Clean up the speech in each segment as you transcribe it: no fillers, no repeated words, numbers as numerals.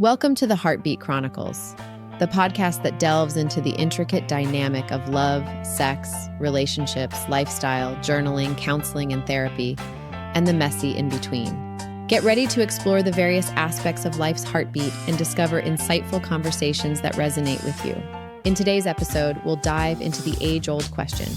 Welcome to the Heartbeat Chronicles, the podcast that delves into the intricate dynamic of love, sex, relationships, lifestyle, journaling, counseling, and therapy, and the messy in between. Get ready to explore the various aspects of life's heartbeat and discover insightful conversations that resonate with you. In today's episode, we'll dive into the age-old question: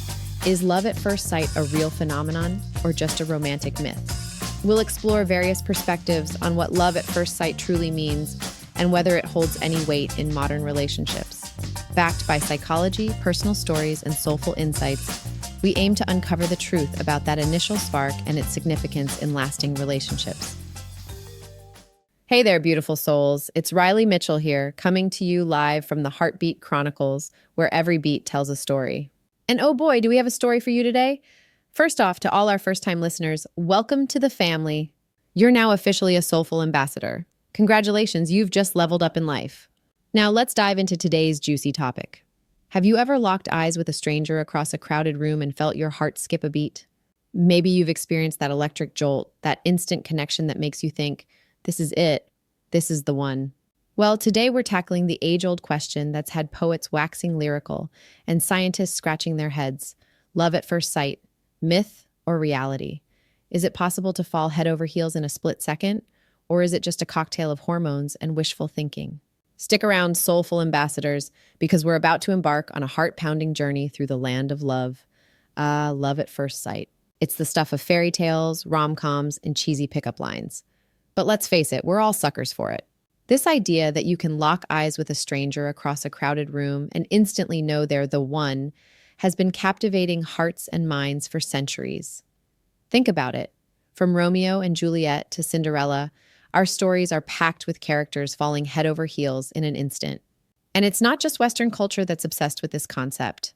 is love at first sight a real phenomenon or just a romantic myth? We'll explore various perspectives on what love at first sight truly means and whether it holds any weight in modern relationships. Backed by psychology, personal stories, and soulful insights, we aim to uncover the truth about that initial spark and its significance in lasting relationships. Hey there, beautiful souls. It's Riley Mitchell here, coming to you live from the Heartbeat Chronicles, where every beat tells a story. And oh boy, do we have a story for you today? First off, to all our first-time listeners, welcome to the family. You're now officially a soulful ambassador. Congratulations, you've just leveled up in life. Now let's dive into today's juicy topic. Have you ever locked eyes with a stranger across a crowded room and felt your heart skip a beat? Maybe you've experienced that electric jolt, that instant connection that makes you think, this is it, this is the one. Well, today we're tackling the age-old question that's had poets waxing lyrical and scientists scratching their heads. Love at first sight. Myth or reality? Is it possible to fall head over heels in a split second? Or is it just a cocktail of hormones and wishful thinking? Stick around, soulful ambassadors, because we're about to embark on a heart-pounding journey through the land of love. Love at first sight. It's the stuff of fairy tales, rom-coms, and cheesy pickup lines. But let's face it, we're all suckers for it. This idea that you can lock eyes with a stranger across a crowded room and instantly know they're the one has been captivating hearts and minds for centuries. Think about it. From Romeo and Juliet to Cinderella, our stories are packed with characters falling head over heels in an instant. And it's not just Western culture that's obsessed with this concept.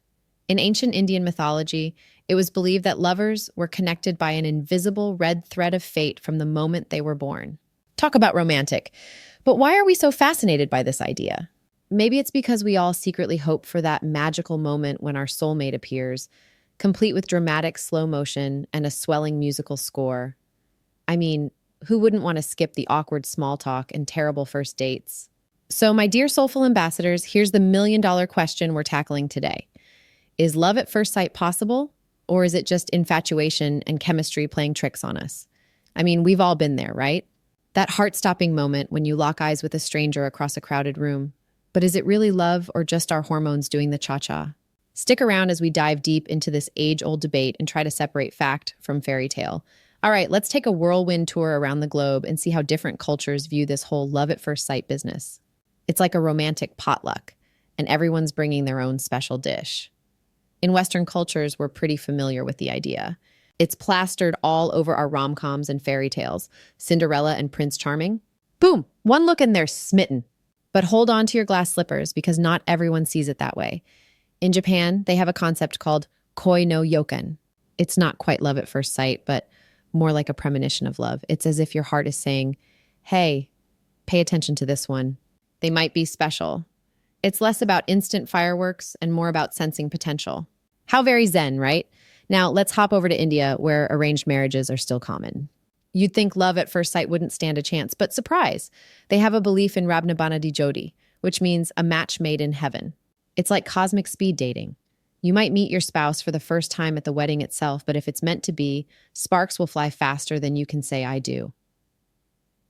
In ancient Indian mythology, it was believed that lovers were connected by an invisible red thread of fate from the moment they were born. Talk about romantic. But why are we so fascinated by this idea? Maybe it's because we all secretly hope for that magical moment when our soulmate appears, complete with dramatic slow motion and a swelling musical score. I mean, who wouldn't want to skip the awkward small talk and terrible first dates? So, my dear soulful ambassadors, here's the million-dollar question we're tackling today. Is love at first sight possible, or is it just infatuation and chemistry playing tricks on us? I mean, we've all been there, right? That heart-stopping moment when you lock eyes with a stranger across a crowded room. But is it really love or just our hormones doing the cha-cha? Stick around as we dive deep into this age-old debate and try to separate fact from fairy tale. All right, let's take a whirlwind tour around the globe and see how different cultures view this whole love at first sight business. It's like a romantic potluck, and everyone's bringing their own special dish. In Western cultures, we're pretty familiar with the idea. It's plastered all over our rom-coms and fairy tales. Cinderella and Prince Charming. Boom, one look and they're smitten. But hold on to your glass slippers because not everyone sees it that way. In Japan, they have a concept called koi no yokan. It's not quite love at first sight, but more like a premonition of love. It's as if your heart is saying, hey, pay attention to this one. They might be special. It's less about instant fireworks and more about sensing potential. How very zen, right? Now, let's hop over to India, where arranged marriages are still common. You'd think love at first sight wouldn't stand a chance, but surprise! They have a belief in Rabnabana di Jodi, which means a match made in heaven. It's like cosmic speed dating. You might meet your spouse for the first time at the wedding itself, but if it's meant to be, sparks will fly faster than you can say I do.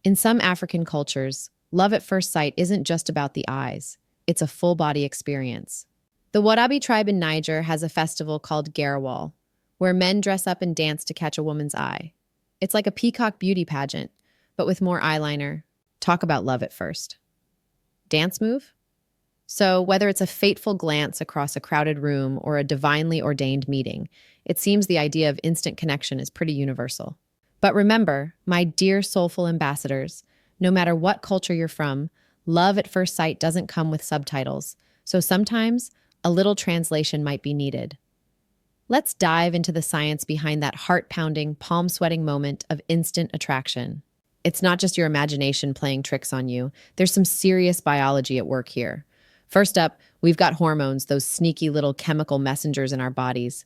In some African cultures, love at first sight isn't just about the eyes. It's a full-body experience. The Warabi tribe in Niger has a festival called Garawal, where men dress up and dance to catch a woman's eye. It's like a peacock beauty pageant, but with more eyeliner. Talk about love at first. Dance move? So whether it's a fateful glance across a crowded room or a divinely ordained meeting, it seems the idea of instant connection is pretty universal. But remember, my dear soulful ambassadors, no matter what culture you're from, love at first sight doesn't come with subtitles, so sometimes a little translation might be needed. Let's dive into the science behind that heart-pounding, palm-sweating moment of instant attraction. It's not just your imagination playing tricks on you. There's some serious biology at work here. First up, we've got hormones, those sneaky little chemical messengers in our bodies.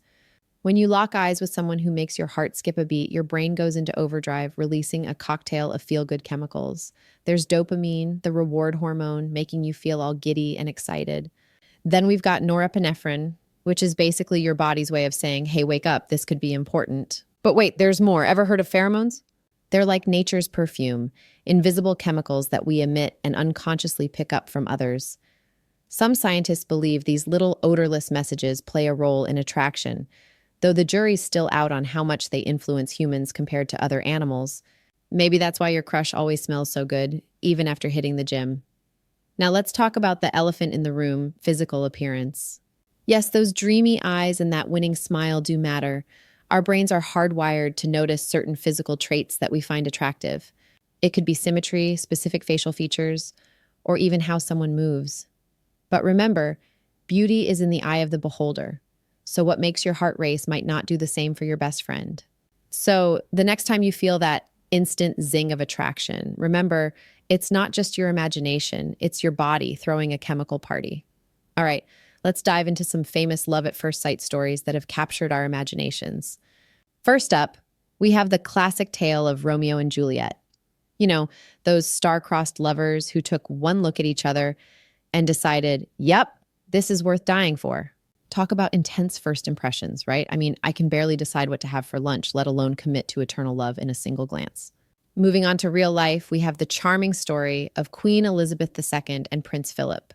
When you lock eyes with someone who makes your heart skip a beat, your brain goes into overdrive, releasing a cocktail of feel-good chemicals. There's dopamine, the reward hormone, making you feel all giddy and excited. Then we've got norepinephrine, which is basically your body's way of saying, hey, wake up, this could be important. But wait, there's more. Ever heard of pheromones? They're like nature's perfume, invisible chemicals that we emit and unconsciously pick up from others. Some scientists believe these little odorless messages play a role in attraction, though the jury's still out on how much they influence humans compared to other animals. Maybe that's why your crush always smells so good, even after hitting the gym. Now let's talk about the elephant in the room, physical appearance. Yes, those dreamy eyes and that winning smile do matter. Our brains are hardwired to notice certain physical traits that we find attractive. It could be symmetry, specific facial features, or even how someone moves. But remember, beauty is in the eye of the beholder. So what makes your heart race might not do the same for your best friend. So the next time you feel that instant zing of attraction, remember, it's not just your imagination, it's your body throwing a chemical party. All right, let's dive into some famous love at first sight stories that have captured our imaginations. First up, we have the classic tale of Romeo and Juliet. You know, those star-crossed lovers who took one look at each other and decided, yep, this is worth dying for. Talk about intense first impressions, right? I mean, I can barely decide what to have for lunch, let alone commit to eternal love in a single glance. Moving on to real life, we have the charming story of Queen Elizabeth II and Prince Philip.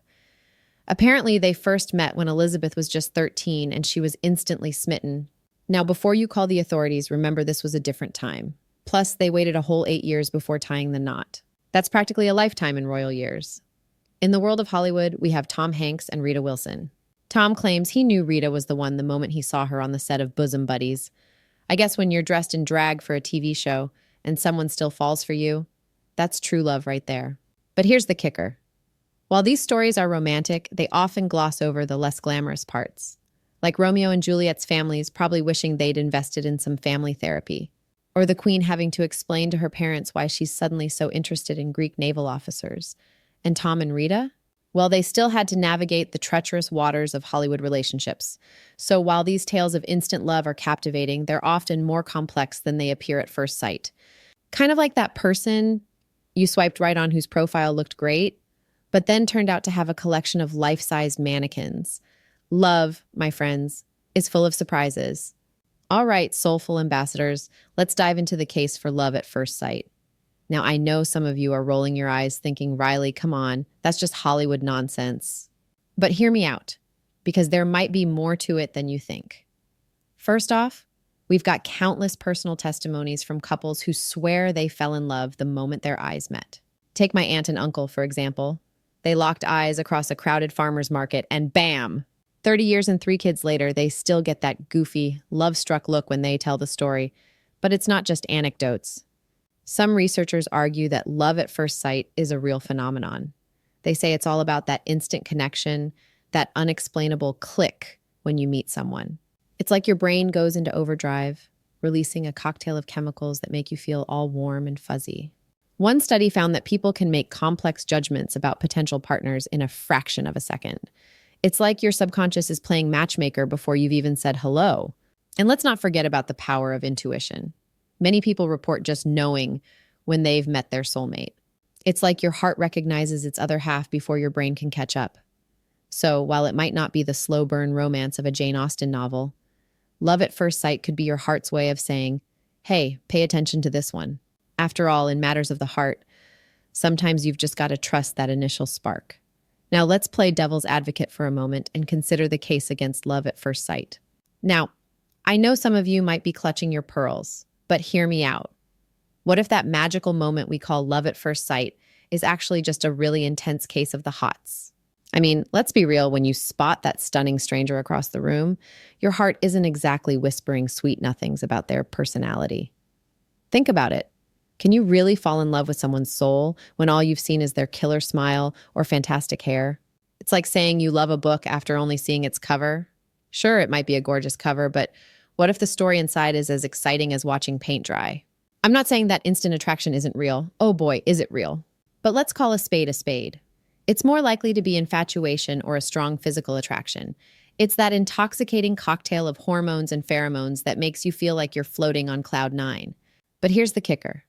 Apparently, they first met when Elizabeth was just 13 and she was instantly smitten. Now, before you call the authorities, remember this was a different time. Plus, they waited a whole 8 years before tying the knot. That's practically a lifetime in royal years. In the world of Hollywood, we have Tom Hanks and Rita Wilson. Tom claims he knew Rita was the one the moment he saw her on the set of Bosom Buddies. I guess when you're dressed in drag for a TV show and someone still falls for you, that's true love right there. But here's the kicker. While these stories are romantic, they often gloss over the less glamorous parts. Like Romeo and Juliet's families probably wishing they'd invested in some family therapy. Or the queen having to explain to her parents why she's suddenly so interested in Greek naval officers. And Tom and Rita? Well, they still had to navigate the treacherous waters of Hollywood relationships. So while these tales of instant love are captivating, they're often more complex than they appear at first sight. Kind of like that person you swiped right on whose profile looked great, but then turned out to have a collection of life-sized mannequins. Love, my friends, is full of surprises. All right, soulful ambassadors, let's dive into the case for love at first sight. Now, I know some of you are rolling your eyes thinking, Riley, come on, that's just Hollywood nonsense. But hear me out, because there might be more to it than you think. First off, we've got countless personal testimonies from couples who swear they fell in love the moment their eyes met. Take my aunt and uncle, for example. They locked eyes across a crowded farmer's market and bam! 30 years and 3 kids later, they still get that goofy, love-struck look when they tell the story. But it's not just anecdotes. Some researchers argue that love at first sight is a real phenomenon. They say it's all about that instant connection, that unexplainable click when you meet someone. It's like your brain goes into overdrive, releasing a cocktail of chemicals that make you feel all warm and fuzzy. One study found that people can make complex judgments about potential partners in a fraction of a second. It's like your subconscious is playing matchmaker before you've even said hello. And let's not forget about the power of intuition. Many people report just knowing when they've met their soulmate. It's like your heart recognizes its other half before your brain can catch up. So while it might not be the slow burn romance of a Jane Austen novel, love at first sight could be your heart's way of saying, hey, pay attention to this one. After all, in matters of the heart, sometimes you've just got to trust that initial spark. Now let's play devil's advocate for a moment and consider the case against love at first sight. Now, I know some of you might be clutching your pearls, but hear me out. What if that magical moment we call love at first sight is actually just a really intense case of the hots? I mean, let's be real, when you spot that stunning stranger across the room, your heart isn't exactly whispering sweet nothings about their personality. Think about it. Can you really fall in love with someone's soul when all you've seen is their killer smile or fantastic hair? It's like saying you love a book after only seeing its cover. Sure, it might be a gorgeous cover, but what if the story inside is as exciting as watching paint dry? I'm not saying that instant attraction isn't real. Oh boy, is it real. But let's call a spade a spade. It's more likely to be infatuation or a strong physical attraction. It's that intoxicating cocktail of hormones and pheromones that makes you feel like you're floating on cloud nine. But here's the kicker.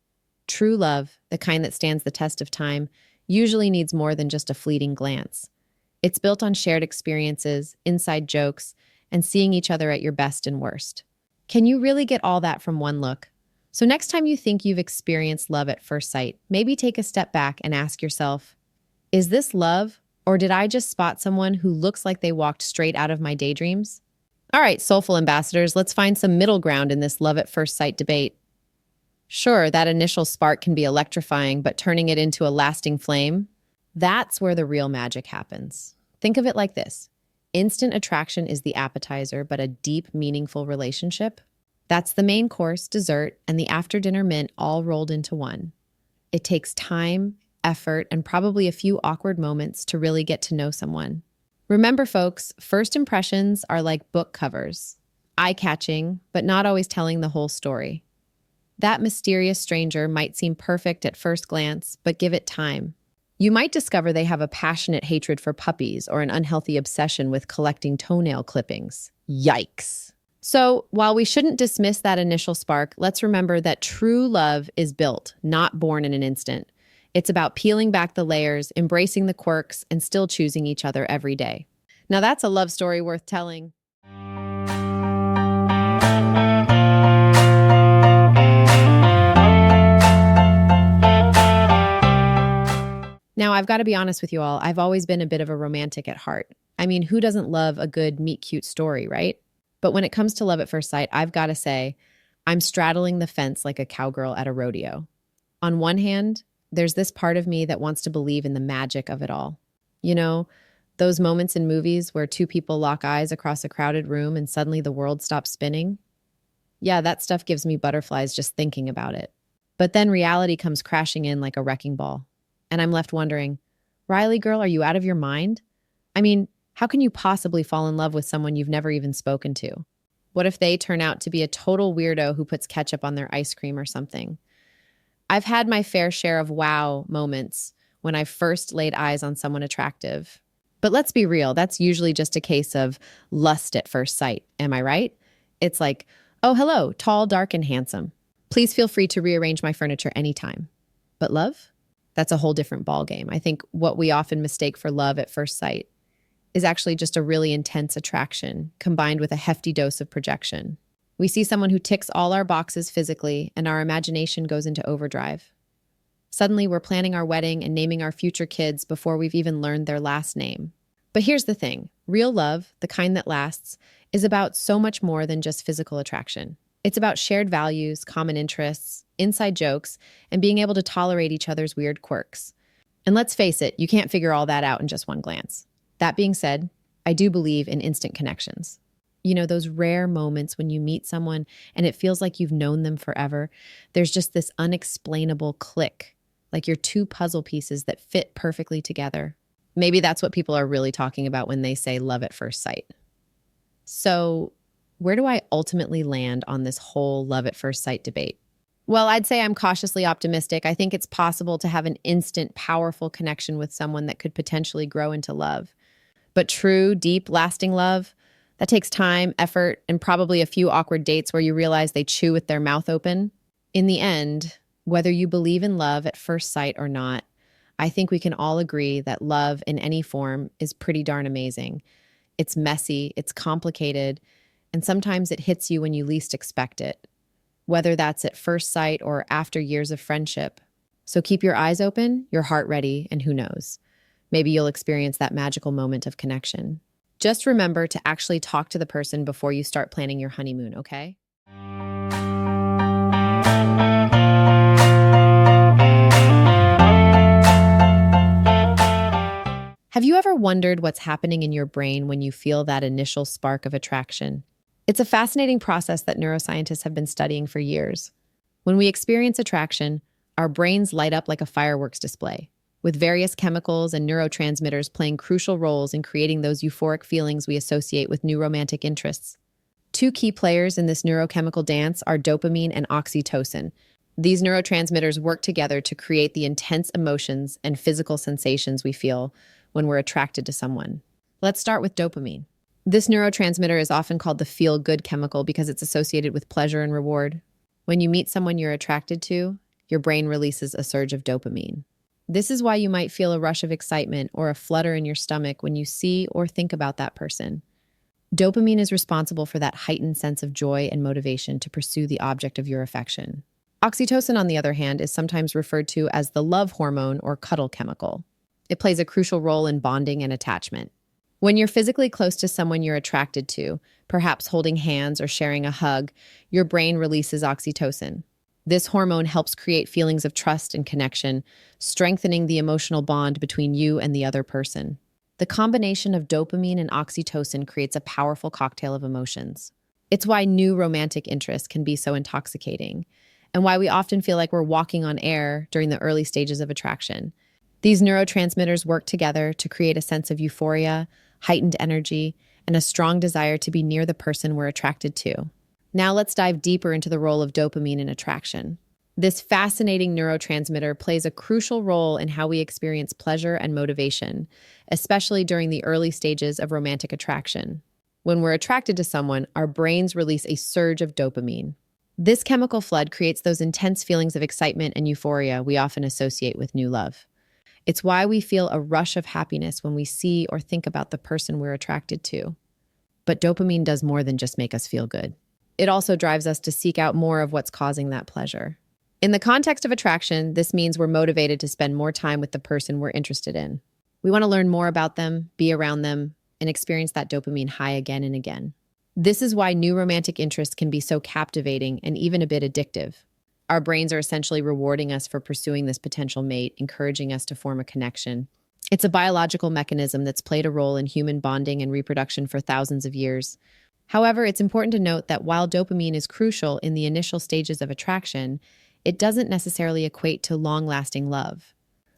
True love, the kind that stands the test of time, usually needs more than just a fleeting glance. It's built on shared experiences, inside jokes, and seeing each other at your best and worst. Can you really get all that from one look? So next time you think you've experienced love at first sight, maybe take a step back and ask yourself, is this love, or did I just spot someone who looks like they walked straight out of my daydreams? All right, soulful ambassadors, let's find some middle ground in this love at first sight debate. Sure, that initial spark can be electrifying, but turning it into a lasting flame, that's where the real magic happens. Think of it like this. Instant attraction is the appetizer, but a deep, meaningful relationship, that's the main course, dessert, and the after-dinner mint all rolled into one. It takes time, effort, and probably a few awkward moments to really get to know someone. Remember, folks, first impressions are like book covers, eye-catching, but not always telling the whole story. That mysterious stranger might seem perfect at first glance, but give it time. You might discover they have a passionate hatred for puppies or an unhealthy obsession with collecting toenail clippings. Yikes. So, while we shouldn't dismiss that initial spark, let's remember that true love is built, not born in an instant. It's about peeling back the layers, embracing the quirks, and still choosing each other every day. Now that's a love story worth telling. Now, I've got to be honest with you all, I've always been a bit of a romantic at heart. I mean, who doesn't love a good meet-cute story, right? But when it comes to love at first sight, I've got to say, I'm straddling the fence like a cowgirl at a rodeo. On one hand, there's this part of me that wants to believe in the magic of it all. You know, those moments in movies where two people lock eyes across a crowded room and suddenly the world stops spinning? Yeah, that stuff gives me butterflies just thinking about it. But then reality comes crashing in like a wrecking ball. And I'm left wondering, Riley girl, are you out of your mind? I mean, how can you possibly fall in love with someone you've never even spoken to? What if they turn out to be a total weirdo who puts ketchup on their ice cream or something? I've had my fair share of wow moments when I first laid eyes on someone attractive. But let's be real, that's usually just a case of lust at first sight. Am I right? It's like, oh, hello, tall, dark, and handsome. Please feel free to rearrange my furniture anytime. But love? That's a whole different ballgame. I think what we often mistake for love at first sight is actually just a really intense attraction combined with a hefty dose of projection. We see someone who ticks all our boxes physically, and our imagination goes into overdrive. Suddenly, we're planning our wedding and naming our future kids before we've even learned their last name. But here's the thing. Real love, the kind that lasts, is about so much more than just physical attraction. It's about shared values, common interests, inside jokes, and being able to tolerate each other's weird quirks. And let's face it, you can't figure all that out in just one glance. That being said, I do believe in instant connections. You know, those rare moments when you meet someone and it feels like you've known them forever. There's just this unexplainable click, like you're two puzzle pieces that fit perfectly together. Maybe that's what people are really talking about when they say love at first sight. So, where do I ultimately land on this whole love at first sight debate? Well, I'd say I'm cautiously optimistic. I think it's possible to have an instant, powerful connection with someone that could potentially grow into love. But true, deep, lasting love, that takes time, effort, and probably a few awkward dates where you realize they chew with their mouth open. In the end, whether you believe in love at first sight or not, I think we can all agree that love in any form is pretty darn amazing. It's messy, it's complicated, and sometimes it hits you when you least expect it, whether that's at first sight or after years of friendship. So keep your eyes open, your heart ready, and who knows, maybe you'll experience that magical moment of connection. Just remember to actually talk to the person before you start planning your honeymoon, okay? Have you ever wondered what's happening in your brain when you feel that initial spark of attraction? It's a fascinating process that neuroscientists have been studying for years. When we experience attraction, our brains light up like a fireworks display, with various chemicals and neurotransmitters playing crucial roles in creating those euphoric feelings we associate with new romantic interests. Two key players in this neurochemical dance are dopamine and oxytocin. These neurotransmitters work together to create the intense emotions and physical sensations we feel when we're attracted to someone. Let's start with dopamine. This neurotransmitter is often called the feel-good chemical because it's associated with pleasure and reward. When you meet someone you're attracted to, your brain releases a surge of dopamine. This is why you might feel a rush of excitement or a flutter in your stomach when you see or think about that person. Dopamine is responsible for that heightened sense of joy and motivation to pursue the object of your affection. Oxytocin, on the other hand, is sometimes referred to as the love hormone or cuddle chemical. It plays a crucial role in bonding and attachment. When you're physically close to someone you're attracted to, perhaps holding hands or sharing a hug, your brain releases oxytocin. This hormone helps create feelings of trust and connection, strengthening the emotional bond between you and the other person. The combination of dopamine and oxytocin creates a powerful cocktail of emotions. It's why new romantic interest can be so intoxicating, and why we often feel like we're walking on air during the early stages of attraction. These neurotransmitters work together to create a sense of euphoria, heightened energy, and a strong desire to be near the person we're attracted to. Now let's dive deeper into the role of dopamine in attraction. This fascinating neurotransmitter plays a crucial role in how we experience pleasure and motivation, especially during the early stages of romantic attraction. When we're attracted to someone, our brains release a surge of dopamine. This chemical flood creates those intense feelings of excitement and euphoria we often associate with new love. It's why we feel a rush of happiness when we see or think about the person we're attracted to. But dopamine does more than just make us feel good. It also drives us to seek out more of what's causing that pleasure. In the context of attraction, this means we're motivated to spend more time with the person we're interested in. We want to learn more about them, be around them, and experience that dopamine high again and again. This is why new romantic interests can be so captivating and even a bit addictive. Our brains are essentially rewarding us for pursuing this potential mate, encouraging us to form a connection. It's a biological mechanism that's played a role in human bonding and reproduction for thousands of years. However, it's important to note that while dopamine is crucial in the initial stages of attraction, it doesn't necessarily equate to long-lasting love.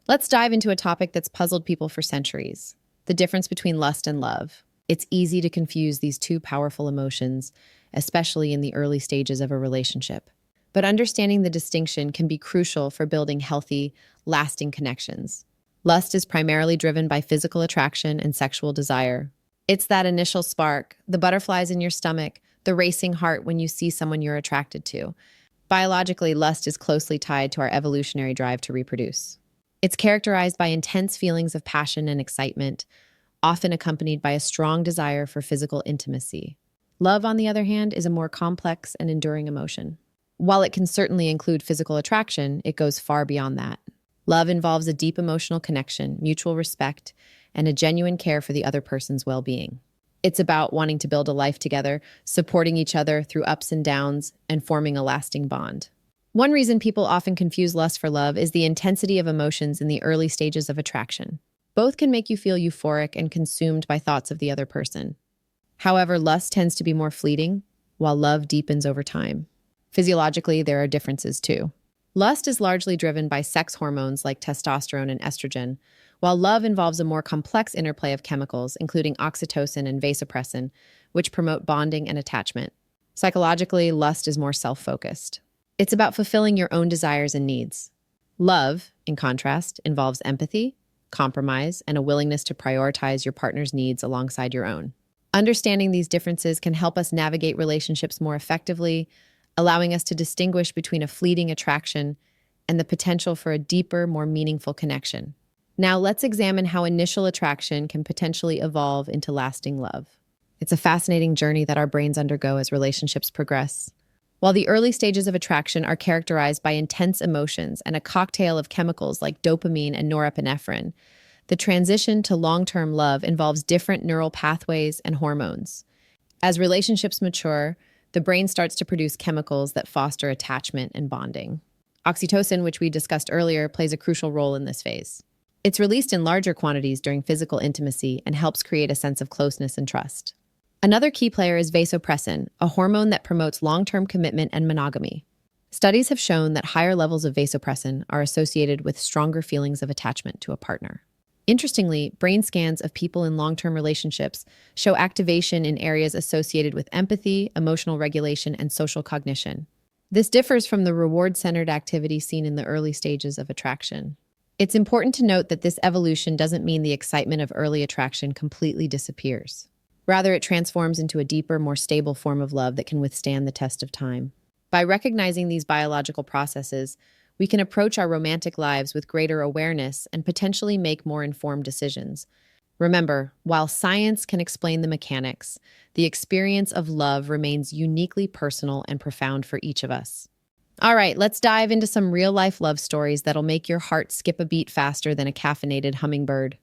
Let's dive into a topic that's puzzled people for centuries: the difference between lust and love. It's easy to confuse these two powerful emotions, especially in the early stages of a relationship. But understanding the distinction can be crucial for building healthy, lasting connections. Lust is primarily driven by physical attraction and sexual desire. It's that initial spark, the butterflies in your stomach, the racing heart when you see someone you're attracted to. Biologically, lust is closely tied to our evolutionary drive to reproduce. It's characterized by intense feelings of passion and excitement, often accompanied by a strong desire for physical intimacy. Love, on the other hand, is a more complex and enduring emotion. While it can certainly include physical attraction, it goes far beyond that. Love involves a deep emotional connection, mutual respect, and a genuine care for the other person's well-being. It's about wanting to build a life together, supporting each other through ups and downs, and forming a lasting bond. One reason people often confuse lust for love is the intensity of emotions in the early stages of attraction. Both can make you feel euphoric and consumed by thoughts of the other person. However, lust tends to be more fleeting, while love deepens over time. Physiologically, there are differences too. Lust is largely driven by sex hormones like testosterone and estrogen, while love involves a more complex interplay of chemicals, including oxytocin and vasopressin, which promote bonding and attachment. Psychologically, lust is more self-focused. It's about fulfilling your own desires and needs. Love, in contrast, involves empathy, compromise, and a willingness to prioritize your partner's needs alongside your own. Understanding these differences can help us navigate relationships more effectively, allowing us to distinguish between a fleeting attraction and the potential for a deeper, more meaningful connection. Now let's examine how initial attraction can potentially evolve into lasting love. It's a fascinating journey that our brains undergo as relationships progress. While the early stages of attraction are characterized by intense emotions and a cocktail of chemicals like dopamine and norepinephrine, the transition to long-term love involves different neural pathways and hormones. As relationships mature, the brain starts to produce chemicals that foster attachment and bonding. Oxytocin, which we discussed earlier, plays a crucial role in this phase. It's released in larger quantities during physical intimacy and helps create a sense of closeness and trust. Another key player is vasopressin, a hormone that promotes long-term commitment and monogamy. Studies have shown that higher levels of vasopressin are associated with stronger feelings of attachment to a partner. Interestingly, brain scans of people in long-term relationships show activation in areas associated with empathy, emotional regulation, and social cognition. This differs from the reward-centered activity seen in the early stages of attraction. It's important to note that this evolution doesn't mean the excitement of early attraction completely disappears. Rather, it transforms into a deeper, more stable form of love that can withstand the test of time. By recognizing these biological processes, we can approach our romantic lives with greater awareness and potentially make more informed decisions. Remember, while science can explain the mechanics, the experience of love remains uniquely personal and profound for each of us. All right, let's dive into some real-life love stories that'll make your heart skip a beat faster than a caffeinated hummingbird.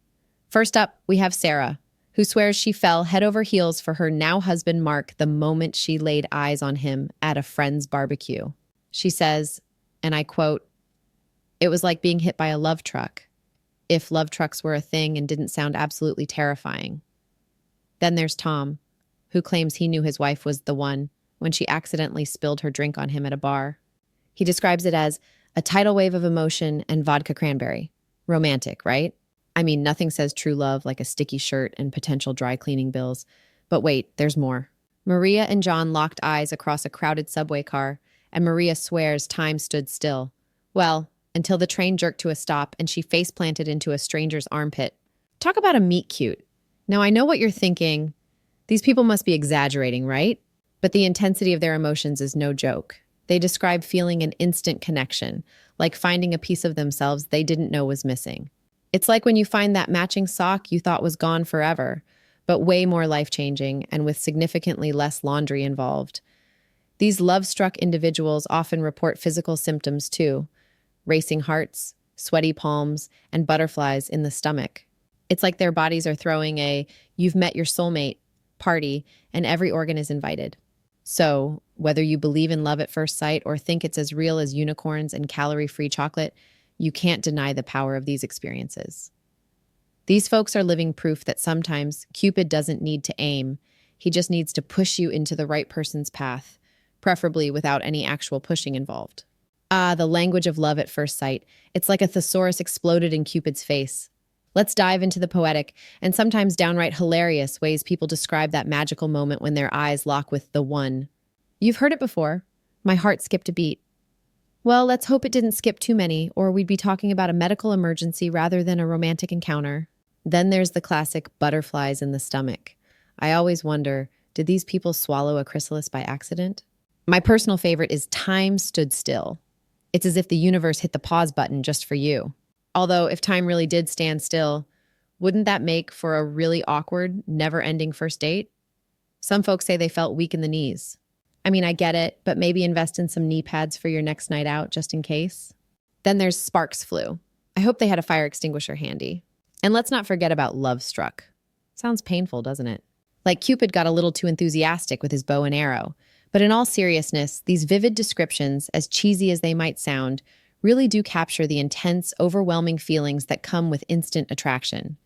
First up, we have Sarah, who swears she fell head over heels for her now husband Mark the moment she laid eyes on him at a friend's barbecue. She says, and I quote, "It was like being hit by a love truck, if love trucks were a thing and didn't sound absolutely terrifying." Then there's Tom, who claims he knew his wife was the one when she accidentally spilled her drink on him at a bar. He describes it as a tidal wave of emotion and vodka cranberry. Romantic, right? I mean, nothing says true love like a sticky shirt and potential dry cleaning bills. But wait, there's more. Maria and John locked eyes across a crowded subway car, and Maria swears time stood still. Well, until the train jerked to a stop and she face-planted into a stranger's armpit. Talk about a meet cute. Now, I know what you're thinking. These people must be exaggerating, right? But the intensity of their emotions is no joke. They describe feeling an instant connection, like finding a piece of themselves they didn't know was missing. It's like when you find that matching sock you thought was gone forever, but way more life-changing and with significantly less laundry involved. These love-struck individuals often report physical symptoms too: racing hearts, sweaty palms, and butterflies in the stomach. It's like their bodies are throwing a "you've met your soulmate" party, and every organ is invited. So, whether you believe in love at first sight or think it's as real as unicorns and calorie-free chocolate, you can't deny the power of these experiences. These folks are living proof that sometimes Cupid doesn't need to aim. He just needs to push you into the right person's path, preferably without any actual pushing involved. Ah, the language of love at first sight. It's like a thesaurus exploded in Cupid's face. Let's dive into the poetic and sometimes downright hilarious ways people describe that magical moment when their eyes lock with the one. You've heard it before. My heart skipped a beat. Well, let's hope it didn't skip too many, or we'd be talking about a medical emergency rather than a romantic encounter. Then there's the classic butterflies in the stomach. I always wonder, did these people swallow a chrysalis by accident? My personal favorite is time stood still. It's as if the universe hit the pause button just for you. Although, if time really did stand still, wouldn't that make for a really awkward, never-ending first date? Some folks say they felt weak in the knees. I mean, I get it, but maybe invest in some knee pads for your next night out, just in case. Then there's sparks flew. I hope they had a fire extinguisher handy. And let's not forget about love struck. Sounds painful, doesn't it? Like Cupid got a little too enthusiastic with his bow and arrow. But in all seriousness, these vivid descriptions, as cheesy as they might sound, really do capture the intense, overwhelming feelings that come with instant attraction.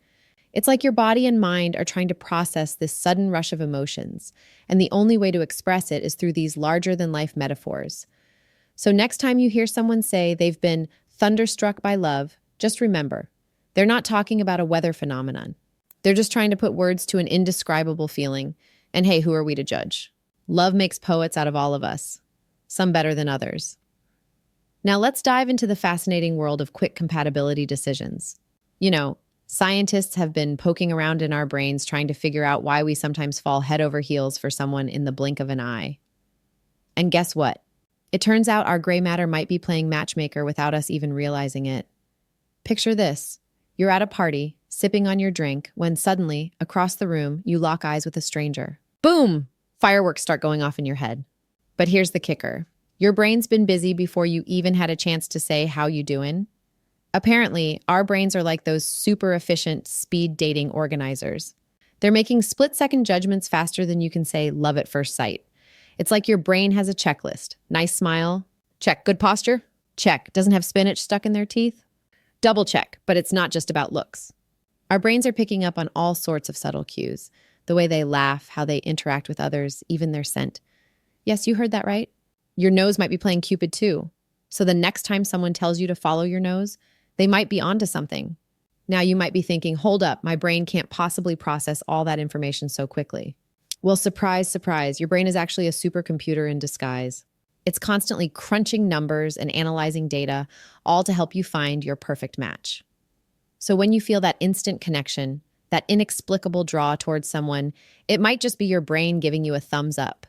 It's like your body and mind are trying to process this sudden rush of emotions, and the only way to express it is through these larger-than-life metaphors. So next time you hear someone say they've been thunderstruck by love, just remember, they're not talking about a weather phenomenon. They're just trying to put words to an indescribable feeling, and hey, who are we to judge? Love makes poets out of all of us, some better than others. Now let's dive into the fascinating world of quick compatibility decisions. Scientists have been poking around in our brains trying to figure out why we sometimes fall head over heels for someone in the blink of an eye. And guess what? It turns out our gray matter might be playing matchmaker without us even realizing it. Picture this. You're at a party, sipping on your drink, when suddenly, across the room, you lock eyes with a stranger. Boom! Fireworks start going off in your head. But here's the kicker. Your brain's been busy before you even had a chance to say, "How you doing?" Apparently, our brains are like those super efficient speed dating organizers. They're making split-second judgments faster than you can say love at first sight. It's like your brain has a checklist. Nice smile? Check. Good posture? Check. Doesn't have spinach stuck in their teeth? Double check, but it's not just about looks. Our brains are picking up on all sorts of subtle cues. The way they laugh, how they interact with others, even their scent. Yes, you heard that right. Your nose might be playing Cupid too. So the next time someone tells you to follow your nose, they might be onto something. Now you might be thinking, hold up, my brain can't possibly process all that information so quickly. Well, surprise, surprise, your brain is actually a supercomputer in disguise. It's constantly crunching numbers and analyzing data, all to help you find your perfect match. So when you feel that instant connection, that inexplicable draw towards someone, it might just be your brain giving you a thumbs up.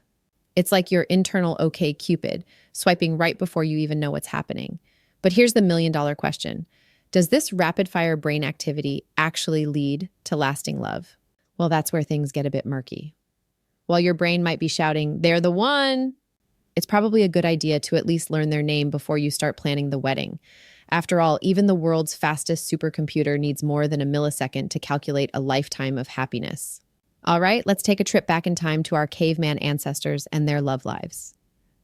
It's like your internal OK Cupid, swiping right before you even know what's happening. But here's the million-dollar question. Does this rapid-fire brain activity actually lead to lasting love? Well, that's where things get a bit murky. While your brain might be shouting, "They're the one," it's probably a good idea to at least learn their name before you start planning the wedding. After all, even the world's fastest supercomputer needs more than a millisecond to calculate a lifetime of happiness. All right, let's take a trip back in time to our caveman ancestors and their love lives.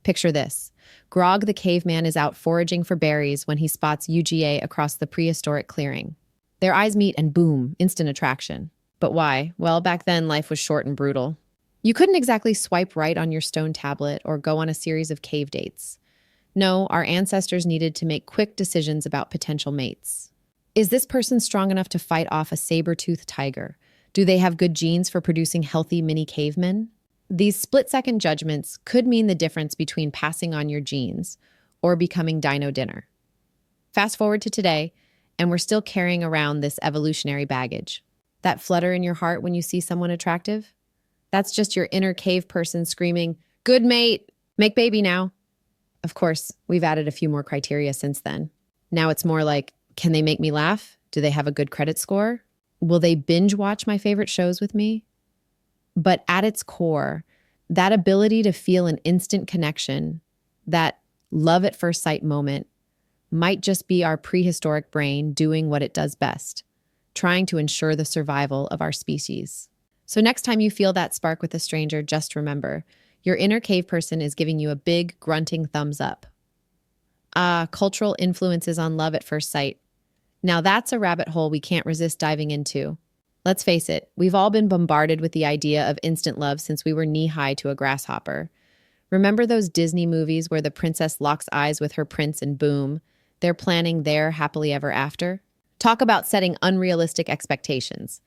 Picture this. Grog the caveman is out foraging for berries when he spots UGA across the prehistoric clearing. Their eyes meet and boom, instant attraction. But why? Well, back then, life was short and brutal. You couldn't exactly swipe right on your stone tablet or go on a series of cave dates. No, our ancestors needed to make quick decisions about potential mates. Is this person strong enough to fight off a saber-toothed tiger? Do they have good genes for producing healthy mini cavemen? These split-second judgments could mean the difference between passing on your genes or becoming dino dinner. Fast forward to today, and we're still carrying around this evolutionary baggage. That flutter in your heart when you see someone attractive? That's just your inner cave person screaming, "Good mate, make baby now." Of course, we've added a few more criteria since then. Now it's more like, can they make me laugh? Do they have a good credit score? Will they binge watch my favorite shows with me? But at its core, that ability to feel an instant connection, that love at first sight moment, might just be our prehistoric brain doing what it does best, trying to ensure the survival of our species. So next time you feel that spark with a stranger, just remember, your inner cave person is giving you a big, grunting thumbs up. Cultural influences on love at first sight. Now that's a rabbit hole we can't resist diving into. Let's face it, we've all been bombarded with the idea of instant love since we were knee-high to a grasshopper. Remember those Disney movies where the princess locks eyes with her prince and boom, they're planning their happily ever after? Talk about setting unrealistic expectations.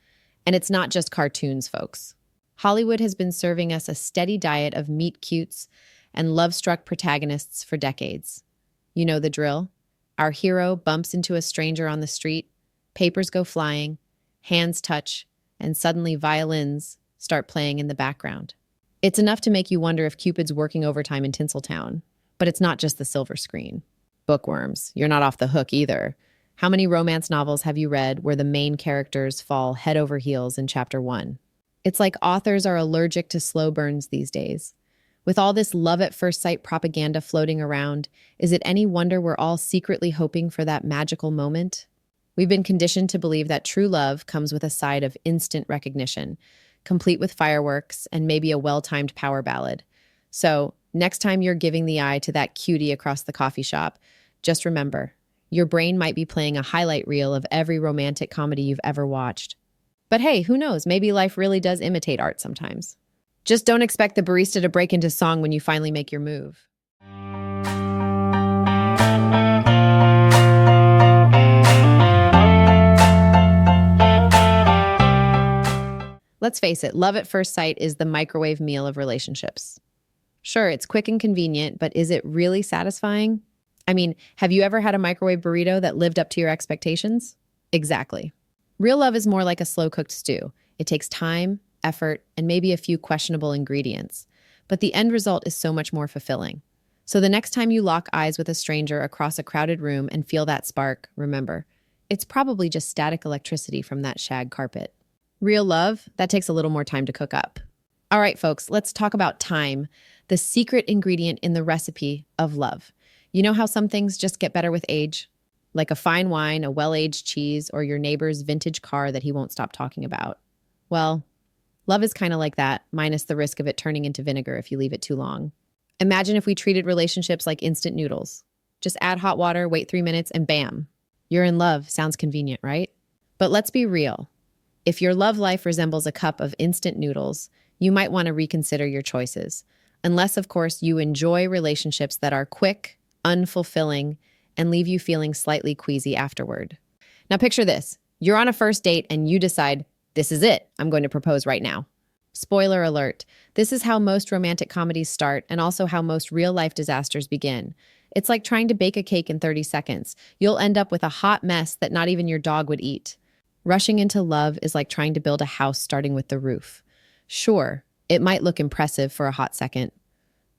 And it's not just cartoons, folks. Hollywood has been serving us a steady diet of meet-cutes and love-struck protagonists for decades. You know the drill. Our hero bumps into a stranger on the street, papers go flying, hands touch, and suddenly violins start playing in the background. It's enough to make you wonder if Cupid's working overtime in Tinseltown. But it's not just the silver screen. Bookworms, you're not off the hook either. How many romance novels have you read where the main characters fall head over heels in chapter 1? It's like authors are allergic to slow burns these days. With all this love at first sight propaganda floating around, is it any wonder we're all secretly hoping for that magical moment? We've been conditioned to believe that true love comes with a side of instant recognition, complete with fireworks and maybe a well-timed power ballad. So, next time you're giving the eye to that cutie across the coffee shop, just remember, your brain might be playing a highlight reel of every romantic comedy you've ever watched. But hey, who knows? Maybe life really does imitate art sometimes. Just don't expect the barista to break into song when you finally make your move. Let's face it, love at first sight is the microwave meal of relationships. Sure, it's quick and convenient, but is it really satisfying? I mean, have you ever had a microwave burrito that lived up to your expectations? Exactly. Real love is more like a slow-cooked stew. It takes time, effort, and maybe a few questionable ingredients. But the end result is so much more fulfilling. So the next time you lock eyes with a stranger across a crowded room and feel that spark, remember, it's probably just static electricity from that shag carpet. Real love, that takes a little more time to cook up. All right, folks, let's talk about time, the secret ingredient in the recipe of love. You know how some things just get better with age? Like a fine wine, a well-aged cheese, or your neighbor's vintage car that he won't stop talking about. Well, love is kind of like that, minus the risk of it turning into vinegar if you leave it too long. Imagine if we treated relationships like instant noodles. Just add hot water, wait 3 minutes, and bam, you're in love. Sounds convenient, right? But let's be real. If your love life resembles a cup of instant noodles, you might want to reconsider your choices. Unless, of course, you enjoy relationships that are quick, unfulfilling, and leave you feeling slightly queasy afterward. Now picture this. You're on a first date and you decide, this is it. I'm going to propose right now. Spoiler alert. This is how most romantic comedies start and also how most real-life disasters begin. It's like trying to bake a cake in 30 seconds. You'll end up with a hot mess that not even your dog would eat. Rushing into love is like trying to build a house starting with the roof. Sure, it might look impressive for a hot second,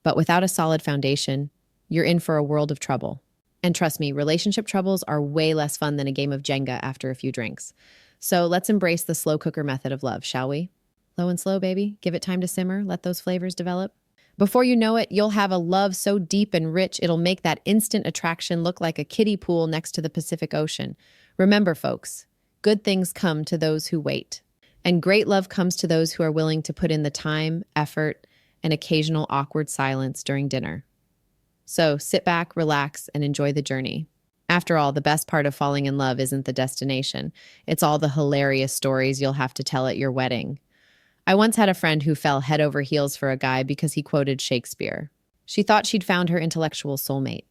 but without a solid foundation, you're in for a world of trouble. And trust me, relationship troubles are way less fun than a game of Jenga after a few drinks. So let's embrace the slow cooker method of love, shall we? Low and slow, baby. Give it time to simmer. Let those flavors develop. Before you know it, you'll have a love so deep and rich, it'll make that instant attraction look like a kiddie pool next to the Pacific Ocean. Remember, folks, good things come to those who wait. And great love comes to those who are willing to put in the time, effort, and occasional awkward silence during dinner. So sit back, relax, and enjoy the journey. After all, the best part of falling in love isn't the destination. It's all the hilarious stories you'll have to tell at your wedding. I once had a friend who fell head over heels for a guy because he quoted Shakespeare. She thought she'd found her intellectual soulmate.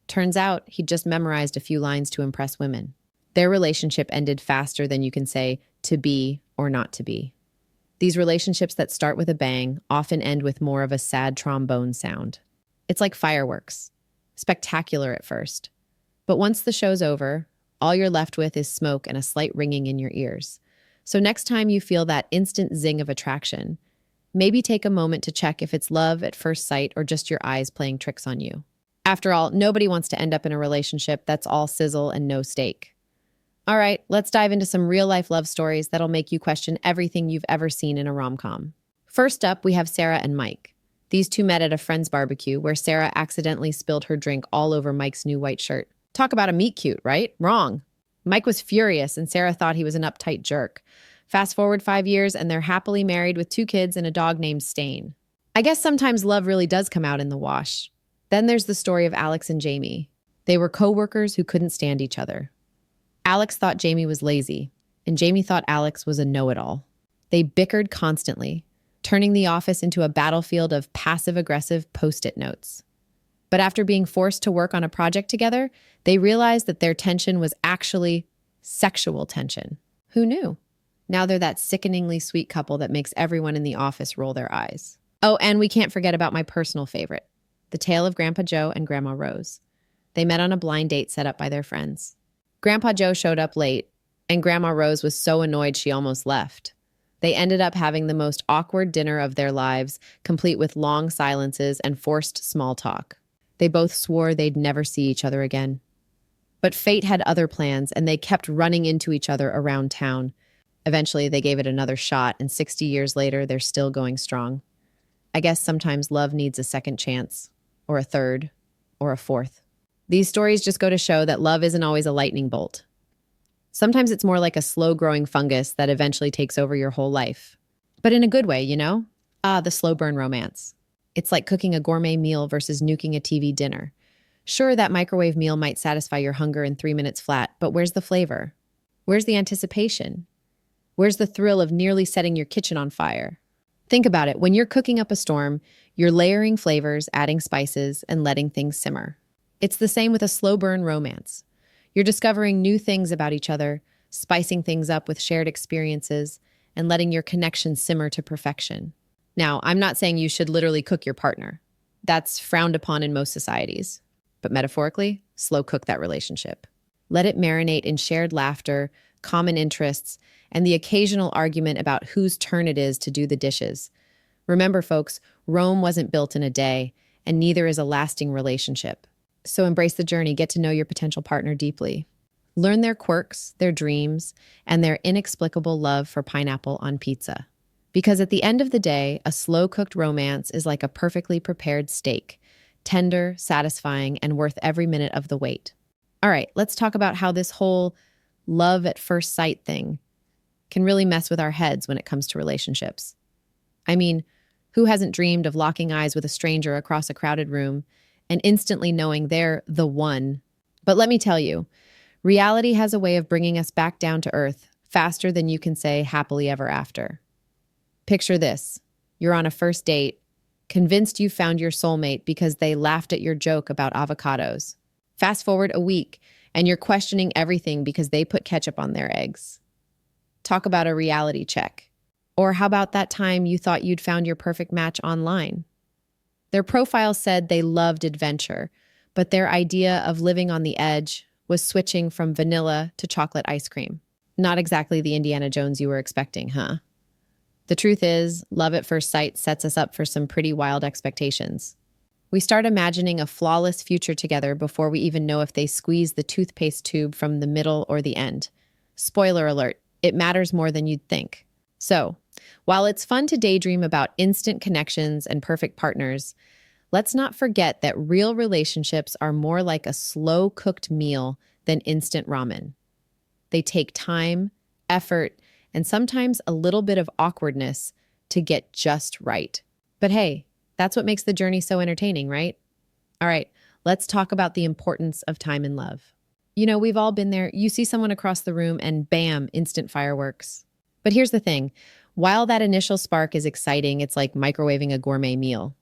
Turns out he'd just memorized a few lines to impress women. Their relationship ended faster than you can say to be or not to be. These relationships that start with a bang often end with more of a sad trombone sound. It's like fireworks. Spectacular at first. But once the show's over, all you're left with is smoke and a slight ringing in your ears. So next time you feel that instant zing of attraction, maybe take a moment to check if it's love at first sight or just your eyes playing tricks on you. After all, nobody wants to end up in a relationship that's all sizzle and no steak. All right, let's dive into some real-life love stories that'll make you question everything you've ever seen in a rom-com. First up, we have Sarah and Mike. These two met at a friend's barbecue where Sarah accidentally spilled her drink all over Mike's new white shirt. Talk about a meet cute, right? Wrong. Mike was furious and Sarah thought he was an uptight jerk. Fast forward 5 years and they're happily married with 2 kids and a dog named Stain. I guess sometimes love really does come out in the wash. Then there's the story of Alex and Jamie. They were co-workers who couldn't stand each other. Alex thought Jamie was lazy, and Jamie thought Alex was a know-it-all. They bickered constantly, turning the office into a battlefield of passive-aggressive post-it notes. But after being forced to work on a project together, they realized that their tension was actually sexual tension. Who knew? Now they're that sickeningly sweet couple that makes everyone in the office roll their eyes. Oh, and we can't forget about my personal favorite, the tale of Grandpa Joe and Grandma Rose. They met on a blind date set up by their friends. Grandpa Joe showed up late, and Grandma Rose was so annoyed she almost left. They ended up having the most awkward dinner of their lives, complete with long silences and forced small talk. They both swore they'd never see each other again. But fate had other plans, and they kept running into each other around town. Eventually, they gave it another shot, and 60 years later, they're still going strong. I guess sometimes love needs a second chance, or a third, or a fourth. These stories just go to show that love isn't always a lightning bolt. Sometimes it's more like a slow-growing fungus that eventually takes over your whole life. But in a good way, you know? The slow burn romance. It's like cooking a gourmet meal versus nuking a TV dinner. Sure, that microwave meal might satisfy your hunger in 3 minutes flat, but where's the flavor? Where's the anticipation? Where's the thrill of nearly setting your kitchen on fire? Think about it. When you're cooking up a storm, you're layering flavors, adding spices, and letting things simmer. It's the same with a slow burn romance. You're discovering new things about each other, spicing things up with shared experiences, and letting your connection simmer to perfection. Now, I'm not saying you should literally cook your partner. That's frowned upon in most societies. But metaphorically, slow cook that relationship. Let it marinate in shared laughter, common interests, and the occasional argument about whose turn it is to do the dishes. Remember, folks, Rome wasn't built in a day, and neither is a lasting relationship. So embrace the journey, get to know your potential partner deeply. Learn their quirks, their dreams, and their inexplicable love for pineapple on pizza. Because at the end of the day, a slow-cooked romance is like a perfectly prepared steak, tender, satisfying, and worth every minute of the wait. All right, let's talk about how this whole love at first sight thing can really mess with our heads when it comes to relationships. I mean, who hasn't dreamed of locking eyes with a stranger across a crowded room and instantly knowing they're the one? But let me tell you, reality has a way of bringing us back down to earth faster than you can say happily ever after. Picture this. You're on a first date, convinced you found your soulmate because they laughed at your joke about avocados. Fast forward a week, and you're questioning everything because they put ketchup on their eggs. Talk about a reality check. Or how about that time you thought you'd found your perfect match online? Their profile said they loved adventure, but their idea of living on the edge was switching from vanilla to chocolate ice cream. Not exactly the Indiana Jones you were expecting, huh? The truth is, love at first sight sets us up for some pretty wild expectations. We start imagining a flawless future together before we even know if they squeeze the toothpaste tube from the middle or the end. Spoiler alert, it matters more than you'd think. So, while it's fun to daydream about instant connections and perfect partners, let's not forget that real relationships are more like a slow-cooked meal than instant ramen. They take time, effort, and sometimes a little bit of awkwardness to get just right. But hey, that's what makes the journey so entertaining, right? All right, let's talk about the importance of time in love. You know, we've all been there. You see someone across the room and bam, instant fireworks. But here's the thing. While that initial spark is exciting, it's like microwaving a gourmet meal.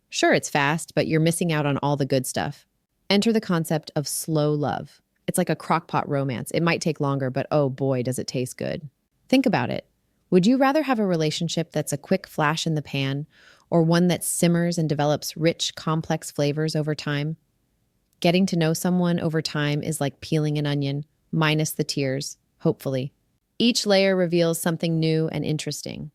Sure, it's fast, but you're missing out on all the good stuff. Enter the concept of slow love. It's like a crockpot romance. It might take longer, but oh boy, does it taste good. Think about it. Would you rather have a relationship that's a quick flash in the pan or one that simmers and develops rich, complex flavors over time? Getting to know someone over time is like peeling an onion, minus the tears, hopefully. Each layer reveals something new and interesting.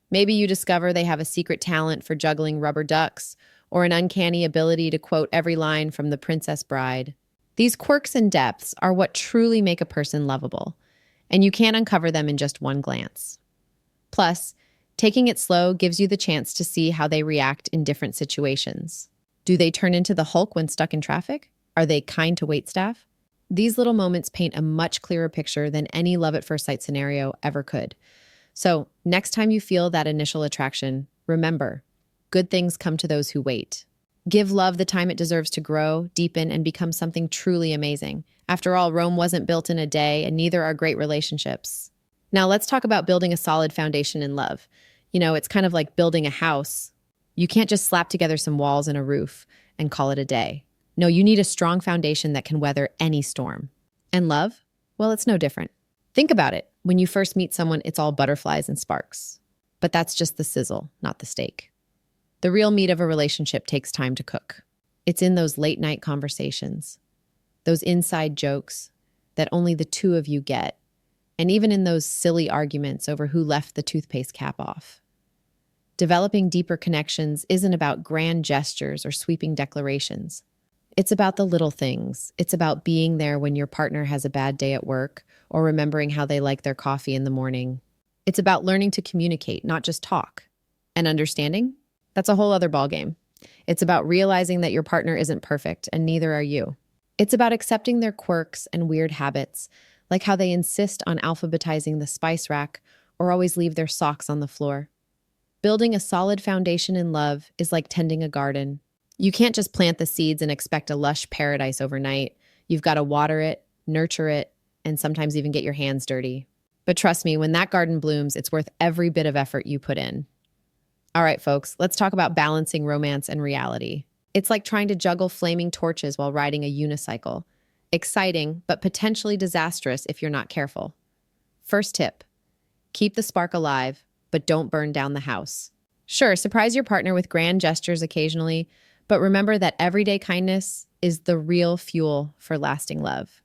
Maybe you discover they have a secret talent for juggling rubber ducks or an uncanny ability to quote every line from The Princess Bride. These quirks and depths are what truly make a person lovable, and you can't uncover them in just one glance. Plus, taking it slow gives you the chance to see how they react in different situations. Do they turn into the Hulk when stuck in traffic? Are they kind to waitstaff? These little moments paint a much clearer picture than any love at first sight scenario ever could. So, next time you feel that initial attraction, remember, good things come to those who wait. Give love the time it deserves to grow, deepen, and become something truly amazing. After all, Rome wasn't built in a day, and neither are great relationships. Now, let's talk about building a solid foundation in love. You know, it's kind of like building a house. You can't just slap together some walls and a roof and call it a day. No, you need a strong foundation that can weather any storm. And love? Well, it's no different. Think about it. When you first meet someone, it's all butterflies and sparks. But that's just the sizzle, not the steak. The real meat of a relationship takes time to cook. It's in those late night conversations, those inside jokes that only the two of you get, and even in those silly arguments over who left the toothpaste cap off. Developing deeper connections isn't about grand gestures or sweeping declarations. It's about the little things. It's about being there when your partner has a bad day at work or remembering how they like their coffee in the morning. It's about learning to communicate, not just talk. And understanding? That's a whole other ballgame. It's about realizing that your partner isn't perfect and neither are you. It's about accepting their quirks and weird habits, like how they insist on alphabetizing the spice rack or always leave their socks on the floor. Building a solid foundation in love is like tending a garden. You can't just plant the seeds and expect a lush paradise overnight. You've got to water it, nurture it, and sometimes even get your hands dirty. But trust me, when that garden blooms, it's worth every bit of effort you put in. All right, folks, let's talk about balancing romance and reality. It's like trying to juggle flaming torches while riding a unicycle. Exciting, but potentially disastrous if you're not careful. First tip, keep the spark alive, but don't burn down the house. Sure, surprise your partner with grand gestures occasionally, but remember that everyday kindness is the real fuel for lasting love.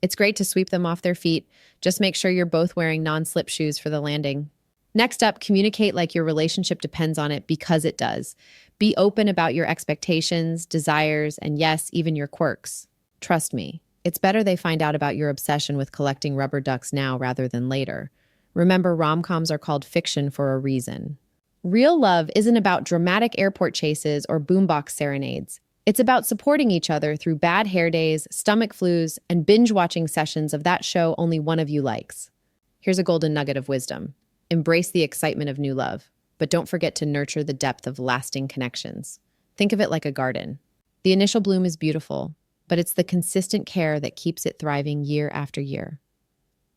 It's great to sweep them off their feet. Just make sure you're both wearing non-slip shoes for the landing. Next up, communicate like your relationship depends on it because it does. Be open about your expectations, desires, and yes, even your quirks. Trust me, it's better they find out about your obsession with collecting rubber ducks now rather than later. Remember, rom-coms are called fiction for a reason. Real love isn't about dramatic airport chases or boombox serenades. It's about supporting each other through bad hair days, stomach flus, and binge-watching sessions of that show only one of you likes. Here's a golden nugget of wisdom. Embrace the excitement of new love, but don't forget to nurture the depth of lasting connections. Think of it like a garden. The initial bloom is beautiful, but it's the consistent care that keeps it thriving year after year.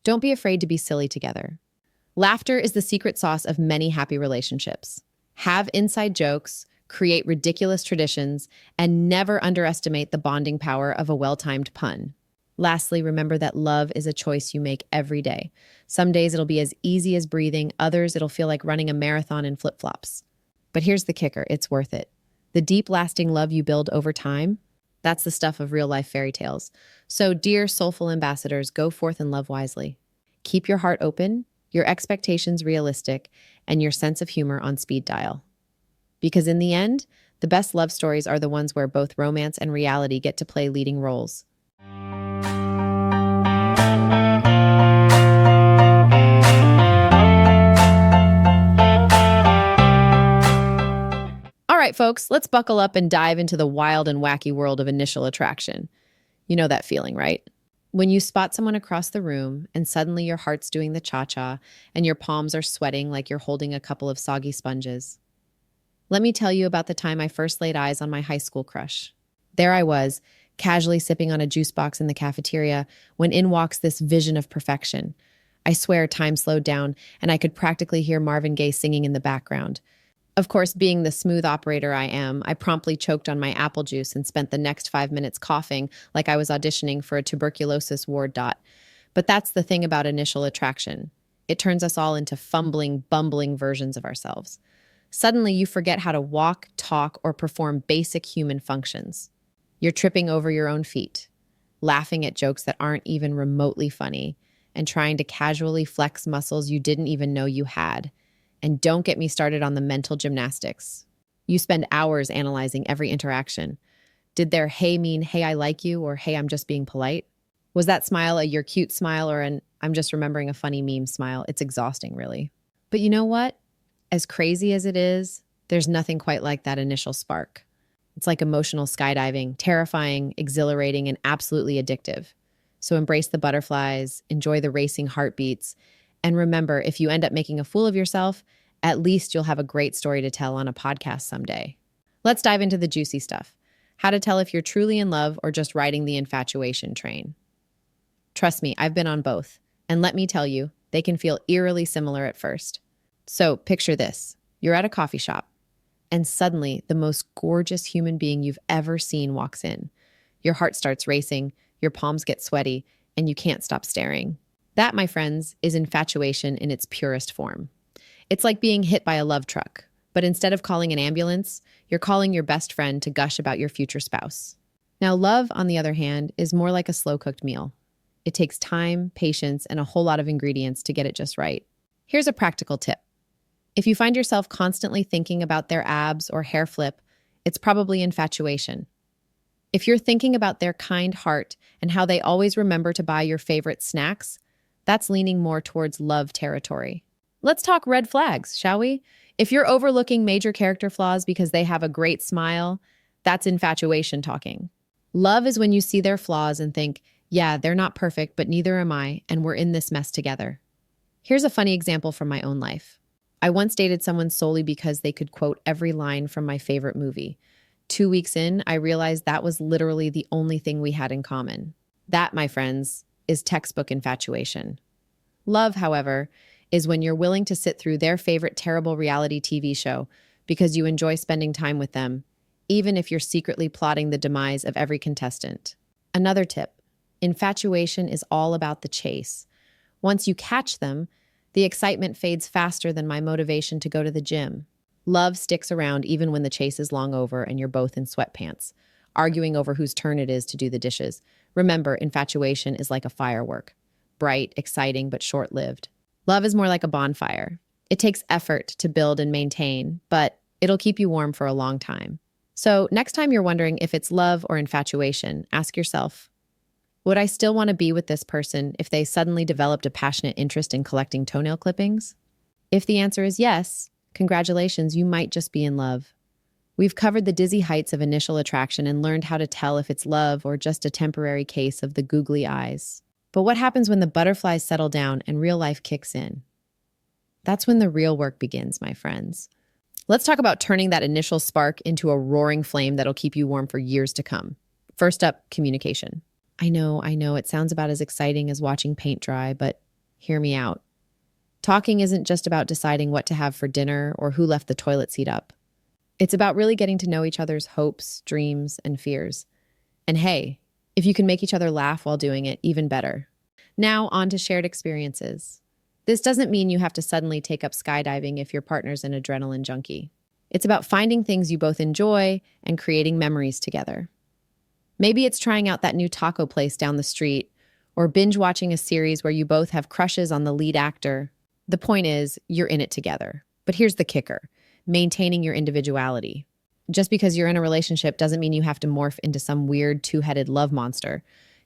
Don't be afraid to be silly together. Laughter is the secret sauce of many happy relationships. Have inside jokes, create ridiculous traditions, and never underestimate the bonding power of a well-timed pun. Lastly, remember that love is a choice you make every day. Some days it'll be as easy as breathing, others it'll feel like running a marathon in flip-flops. But here's the kicker, it's worth it. The deep, lasting love you build over time, that's the stuff of real-life fairy tales. So, dear soulful ambassadors, go forth and love wisely. Keep your heart open, your expectations realistic, and your sense of humor on speed dial. Because in the end, the best love stories are the ones where both romance and reality get to play leading roles. All right, folks, let's buckle up and dive into the wild and wacky world of initial attraction. You know that feeling, right? When you spot someone across the room and suddenly your heart's doing the cha-cha and your palms are sweating like you're holding a couple of soggy sponges. Let me tell you about the time I first laid eyes on my high school crush. There I was, casually sipping on a juice box in the cafeteria when in walks this vision of perfection. I swear time slowed down and I could practically hear Marvin Gaye singing in the background. Of course, being the smooth operator I am, I promptly choked on my apple juice and spent the next 5 minutes coughing like I was auditioning for a tuberculosis ward. But that's the thing about initial attraction. It turns us all into fumbling, bumbling versions of ourselves. Suddenly, you forget how to walk, talk, or perform basic human functions. You're tripping over your own feet, laughing at jokes that aren't even remotely funny, and trying to casually flex muscles you didn't even know you had. And don't get me started on the mental gymnastics. You spend hours analyzing every interaction. Did their hey mean, hey, I like you, or hey, I'm just being polite? Was that smile a you're cute smile or an I'm just remembering a funny meme smile? It's exhausting, really. But you know what? As crazy as it is, there's nothing quite like that initial spark. It's like emotional skydiving, terrifying, exhilarating, and absolutely addictive. So embrace the butterflies, enjoy the racing heartbeats, and remember, if you end up making a fool of yourself, at least you'll have a great story to tell on a podcast someday. Let's dive into the juicy stuff. How to tell if you're truly in love or just riding the infatuation train. Trust me, I've been on both. And let me tell you, they can feel eerily similar at first. So picture this. You're at a coffee shop, and suddenly the most gorgeous human being you've ever seen walks in. Your heart starts racing, your palms get sweaty, and you can't stop staring. That, my friends, is infatuation in its purest form. It's like being hit by a love truck, but instead of calling an ambulance, you're calling your best friend to gush about your future spouse. Now, love, on the other hand, is more like a slow-cooked meal. It takes time, patience, and a whole lot of ingredients to get it just right. Here's a practical tip. If you find yourself constantly thinking about their abs or hair flip, it's probably infatuation. If you're thinking about their kind heart and how they always remember to buy your favorite snacks, that's leaning more towards love territory. Let's talk red flags, shall we? If you're overlooking major character flaws because they have a great smile, that's infatuation talking. Love is when you see their flaws and think, yeah, they're not perfect, but neither am I, and we're in this mess together. Here's a funny example from my own life. I once dated someone solely because they could quote every line from my favorite movie. 2 weeks in, I realized that was literally the only thing we had in common. That, my friends, is textbook infatuation. Love, however, is when you're willing to sit through their favorite terrible reality TV show because you enjoy spending time with them, even if you're secretly plotting the demise of every contestant. Another tip, infatuation is all about the chase. Once you catch them, the excitement fades faster than my motivation to go to the gym. Love sticks around even when the chase is long over and you're both in sweatpants, arguing over whose turn it is to do the dishes. Remember, infatuation is like a firework. Bright, exciting, but short-lived. Love is more like a bonfire. It takes effort to build and maintain, but it'll keep you warm for a long time. So next time you're wondering if it's love or infatuation, ask yourself, would I still want to be with this person if they suddenly developed a passionate interest in collecting toenail clippings? If the answer is yes, congratulations, you might just be in love. We've covered the dizzy heights of initial attraction and learned how to tell if it's love or just a temporary case of the googly eyes. But what happens when the butterflies settle down and real life kicks in? That's when the real work begins, my friends. Let's talk about turning that initial spark into a roaring flame that'll keep you warm for years to come. First up, communication. I know, it sounds about as exciting as watching paint dry, but hear me out. Talking isn't just about deciding what to have for dinner or who left the toilet seat up. It's about really getting to know each other's hopes, dreams, and fears. And hey, if you can make each other laugh while doing it, even better. Now, on to shared experiences. This doesn't mean you have to suddenly take up skydiving if your partner's an adrenaline junkie. It's about finding things you both enjoy and creating memories together. Maybe it's trying out that new taco place down the street, or binge watching a series where you both have crushes on the lead actor. The point is, you're in it together. But here's the kicker: maintaining your individuality. Just because you're in a relationship doesn't mean you have to morph into some weird two-headed love monster.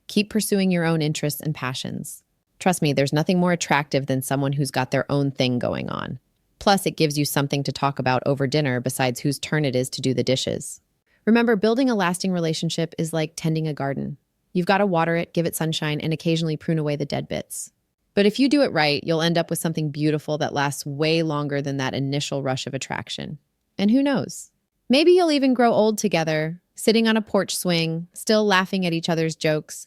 Keep pursuing your own interests and passions. Trust me, there's nothing more attractive than someone who's got their own thing going on. Plus, it gives you something to talk about over dinner besides whose turn it is to do the dishes. Remember, building a lasting relationship is like tending a garden. You've got to water it, give it sunshine, and occasionally prune away the dead bits. But if you do it right, you'll end up with something beautiful that lasts way longer than that initial rush of attraction. And who knows? Maybe you'll even grow old together, sitting on a porch swing, still laughing at each other's jokes.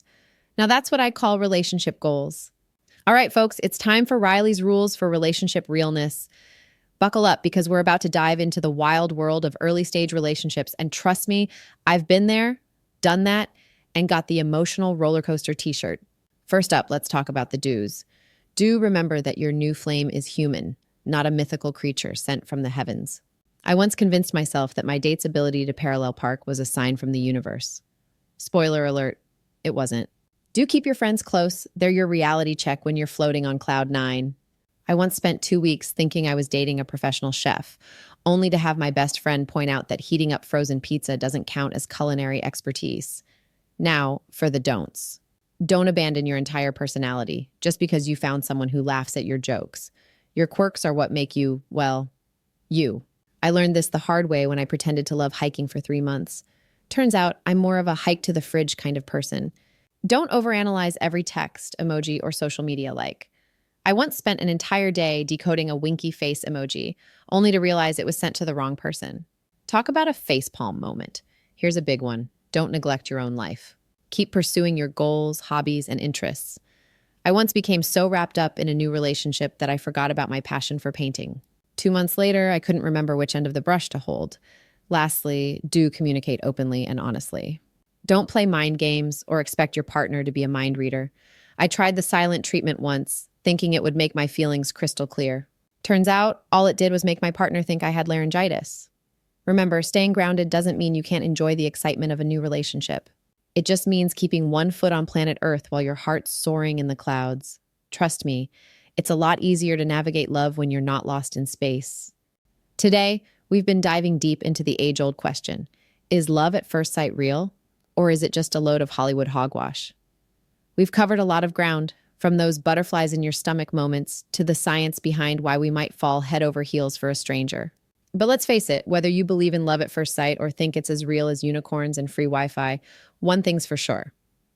Now that's what I call relationship goals. All right, folks, it's time for Riley's rules for relationship realness. Buckle up because we're about to dive into the wild world of early stage relationships. And trust me, I've been there, done that, and got the emotional roller coaster t-shirt. First up, let's talk about the do's. Do remember that your new flame is human, not a mythical creature sent from the heavens. I once convinced myself that my date's ability to parallel park was a sign from the universe. Spoiler alert, it wasn't. Do keep your friends close. They're your reality check when you're floating on cloud 9. I once spent 2 weeks thinking I was dating a professional chef, only to have my best friend point out that heating up frozen pizza doesn't count as culinary expertise. Now, for the don'ts. Don't abandon your entire personality just because you found someone who laughs at your jokes. Your quirks are what make you, well, you. I learned this the hard way when I pretended to love hiking for 3 months. Turns out I'm more of a hike to the fridge kind of person. Don't overanalyze every text, emoji, or social media like. I once spent an entire day decoding a winky face emoji, only to realize it was sent to the wrong person. Talk about a facepalm moment. Here's a big one. Don't neglect your own life. Keep pursuing your goals, hobbies, and interests. I once became so wrapped up in a new relationship that I forgot about my passion for painting. 2 months later, I couldn't remember which end of the brush to hold. Lastly, do communicate openly and honestly. Don't play mind games or expect your partner to be a mind reader. I tried the silent treatment once, thinking it would make my feelings crystal clear. Turns out, all it did was make my partner think I had laryngitis. Remember, staying grounded doesn't mean you can't enjoy the excitement of a new relationship. It just means keeping one foot on planet Earth while your heart's soaring in the clouds. Trust me, it's a lot easier to navigate love when you're not lost in space. Today, we've been diving deep into the age-old question: is love at first sight real, or is it just a load of Hollywood hogwash? We've covered a lot of ground, from those butterflies in your stomach moments to the science behind why we might fall head over heels for a stranger. But let's face it, whether you believe in love at first sight or think it's as real as unicorns and free Wi-Fi, one thing's for sure.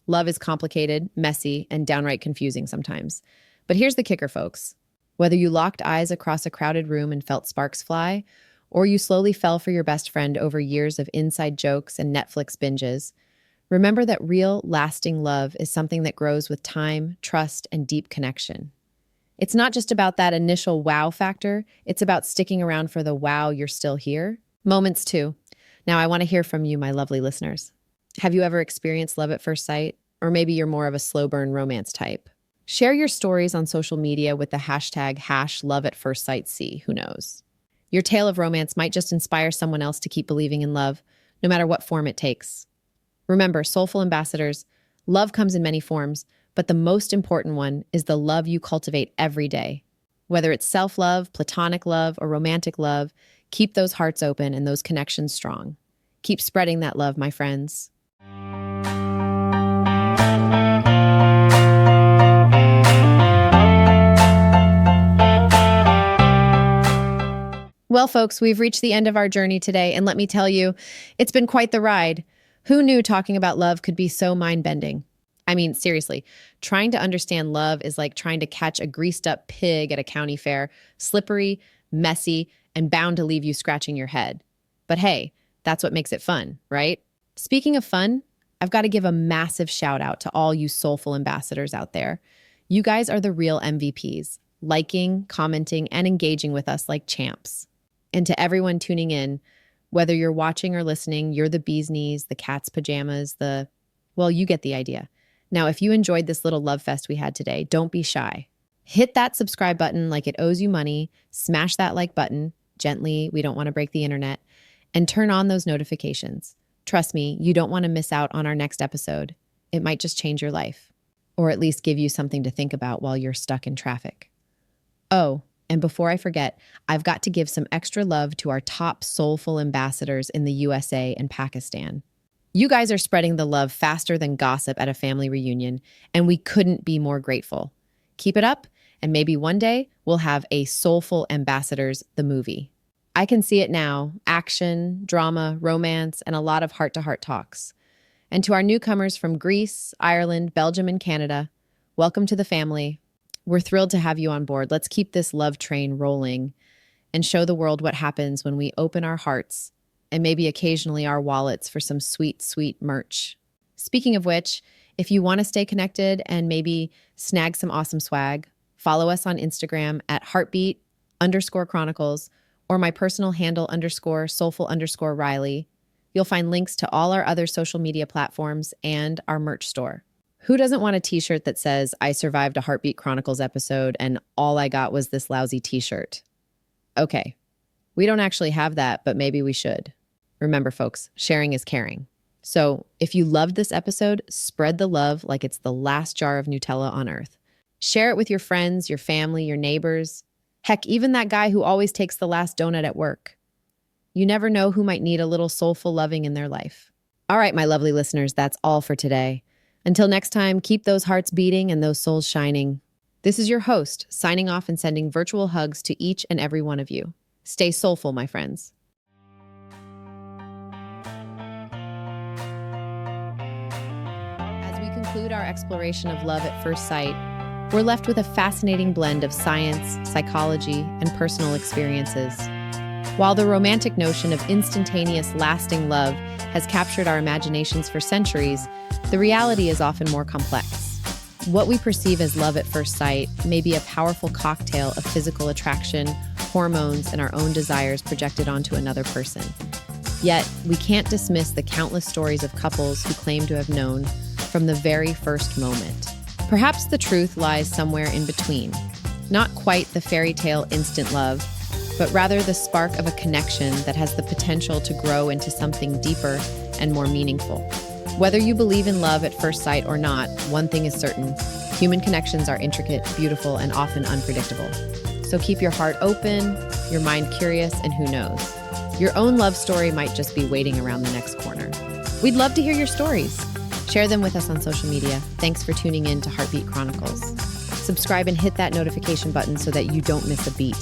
Love is complicated, messy, and downright confusing sometimes. But here's the kicker, folks. Whether you locked eyes across a crowded room and felt sparks fly, or you slowly fell for your best friend over years of inside jokes and Netflix binges, remember that real, lasting love is something that grows with time, trust, and deep connection. It's not just about that initial wow factor, it's about sticking around for the wow, you're still here moments too. Now, I want to hear from you, my lovely listeners. Have you ever experienced love at first sight? Or maybe you're more of a slow burn romance type. Share your stories on social media with the hashtag #LoveAtFirstSightC. Who knows? Your tale of romance might just inspire someone else to keep believing in love, no matter what form it takes. Remember, soulful ambassadors, love comes in many forms, but the most important one is the love you cultivate every day. Whether it's self-love, platonic love, or romantic love, keep those hearts open and those connections strong. Keep spreading that love, my friends. Well, folks, we've reached the end of our journey today, and let me tell you, it's been quite the ride. Who knew talking about love could be so mind-bending? I mean, seriously, trying to understand love is like trying to catch a greased-up pig at a county fair, slippery, messy, and bound to leave you scratching your head. But hey, that's what makes it fun, right? Speaking of fun, I've got to give a massive shout out to all you soulful ambassadors out there. You guys are the real MVPs, liking, commenting, and engaging with us like champs. And to everyone tuning in, whether you're watching or listening, you're the bee's knees, the cat's pajamas, well, you get the idea. Now, if you enjoyed this little love fest we had today, don't be shy. Hit that subscribe button like it owes you money, smash that like button, gently, we don't want to break the internet, and turn on those notifications. Trust me, you don't want to miss out on our next episode. It might just change your life. or at least give you something to think about while you're stuck in traffic. Oh, and before I forget, I've got to give some extra love to our top soulful ambassadors in the USA and Pakistan. You guys are spreading the love faster than gossip at a family reunion, and we couldn't be more grateful. Keep it up, and maybe one day we'll have a Soulful Ambassadors, the movie. I can see it now: action, drama, romance, and a lot of heart-to-heart talks. And to our newcomers from Greece, Ireland, Belgium, and Canada, welcome to the family. We're thrilled to have you on board. Let's keep this love train rolling and show the world what happens when we open our hearts and maybe occasionally our wallets for some sweet, sweet merch. Speaking of which, if you want to stay connected and maybe snag some awesome swag, follow us on Instagram at heartbeat_chronicles or my personal handle _soulful_Riley. You'll find links to all our other social media platforms and our merch store. Who doesn't want a t-shirt that says, "I survived a Heartbeat Chronicles episode and all I got was this lousy t-shirt"? Okay, we don't actually have that, but maybe we should. Remember, folks, sharing is caring. So if you loved this episode, spread the love like it's the last jar of Nutella on earth. Share it with your friends, your family, your neighbors. Heck, even that guy who always takes the last donut at work. You never know who might need a little soulful loving in their life. All right, my lovely listeners, that's all for today. Until next time, keep those hearts beating and those souls shining. This is your host, signing off and sending virtual hugs to each and every one of you. Stay soulful, my friends. As we conclude our exploration of love at first sight, we're left with a fascinating blend of science, psychology, and personal experiences. While the romantic notion of instantaneous, lasting love has captured our imaginations for centuries, the reality is often more complex. What we perceive as love at first sight may be a powerful cocktail of physical attraction, hormones, and our own desires projected onto another person. Yet, we can't dismiss the countless stories of couples who claim to have known from the very first moment. Perhaps the truth lies somewhere in between. Not quite the fairy tale instant love, but rather the spark of a connection that has the potential to grow into something deeper and more meaningful. Whether you believe in love at first sight or not, one thing is certain: human connections are intricate, beautiful, and often unpredictable. So keep your heart open, your mind curious, and who knows, your own love story might just be waiting around the next corner. We'd love to hear your stories. Share them with us on social media. Thanks for tuning in to Heartbeat Chronicles. Subscribe and hit that notification button so that you don't miss a beat.